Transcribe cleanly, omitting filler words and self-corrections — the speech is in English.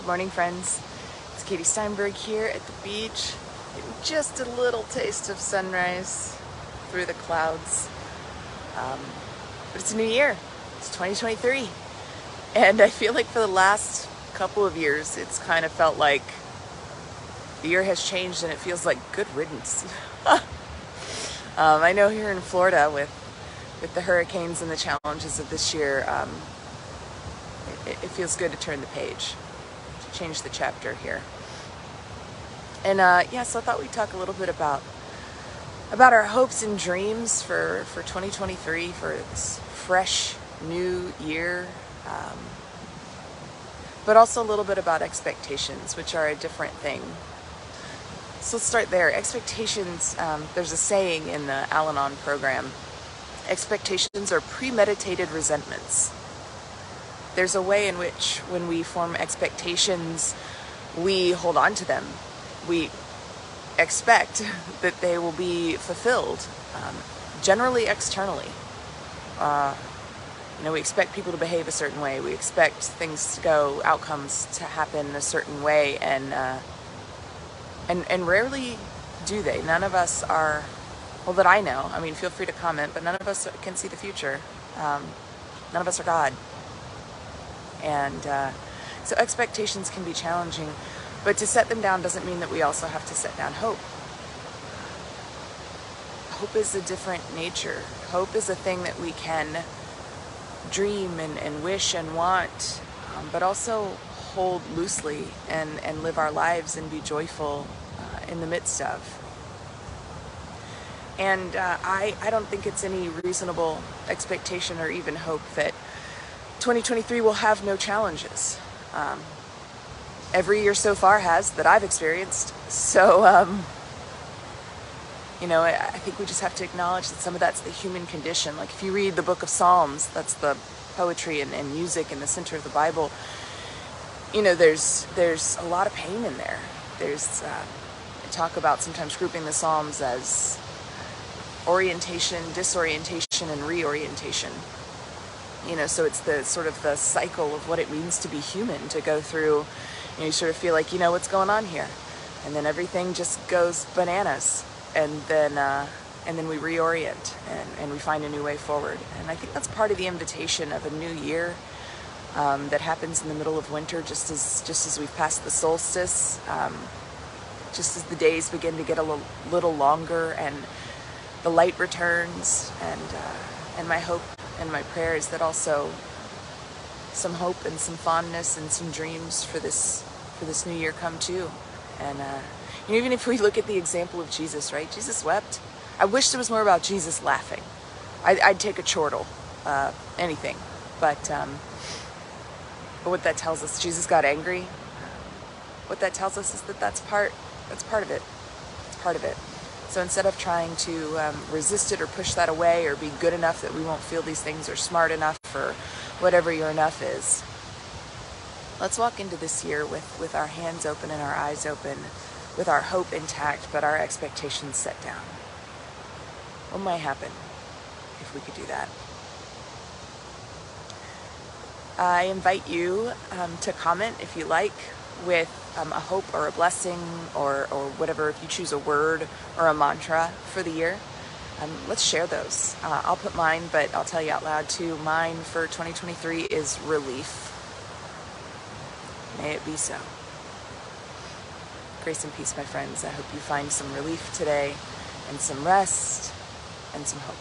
Good morning, friends. It's Katie Steinberg here at the beach, getting just a little taste of sunrise through the clouds. But it's a new year. It's 2023. And I feel like for the last couple of years, it's kind of felt like the year has changed and it feels like good riddance. I know here in Florida with the hurricanes and the challenges of this year, it feels good to turn the page, to change the chapter here. And so I thought we'd talk a little bit about our hopes and dreams for 2023, for this fresh new year, but also a little bit about expectations, which are a different thing. So let's start there. Expectations, there's a saying in the Al-Anon program, expectations are premeditated resentments. There's a way in which when we form expectations, we hold on to them. We expect that they will be fulfilled, generally externally. We expect people to behave a certain way. We expect things to go, outcomes to happen a certain way, and rarely do they. None of us are, well, that I know. I mean, feel free to comment, but none of us can see the future. None of us are God. And so expectations can be challenging, but to set them down doesn't mean that we also have to set down hope. Hope is a different nature. Hope is a thing that we can dream and wish and want, but also hold loosely and live our lives and be joyful in the midst of. And I don't think it's any reasonable expectation or even hope that 2023 will have no challenges. Every year so far has, that I've experienced. So, I think we just have to acknowledge that some of that's the human condition. Like if you read the book of Psalms, that's the poetry and music in the center of the Bible, there's a lot of pain in there. There's talk about sometimes grouping the Psalms as orientation, disorientation, and reorientation. So it's the sort of the cycle of what it means to be human, to go through, you sort of feel like, what's going on here. And then everything just goes bananas. And then we reorient and we find a new way forward. And I think that's part of the invitation of a new year that happens in the middle of winter, just as we've passed the solstice, just as the days begin to get a little longer and the light returns. And my hope and my prayer is that also some hope and some fondness and some dreams for this new year come too. And even if we look at the example of Jesus, right? Jesus wept. I wish there was more about Jesus laughing. I'd take a chortle, anything. But what that tells us, Jesus got angry. What that tells us is that that's part of it. It's part of it. So instead of trying to resist it or push that away or be good enough that we won't feel these things or smart enough or whatever your enough is, let's walk into this year with our hands open and our eyes open, with our hope intact, but our expectations set down. What might happen if we could do that? I invite you to comment if you like with a hope or a blessing or whatever, if you choose a word or a mantra for the year. Let's share those. I'll put mine, but I'll tell you out loud too. Mine for 2023 is relief. May it be so. Grace and peace, my friends. I hope you find some relief today and some rest and some hope.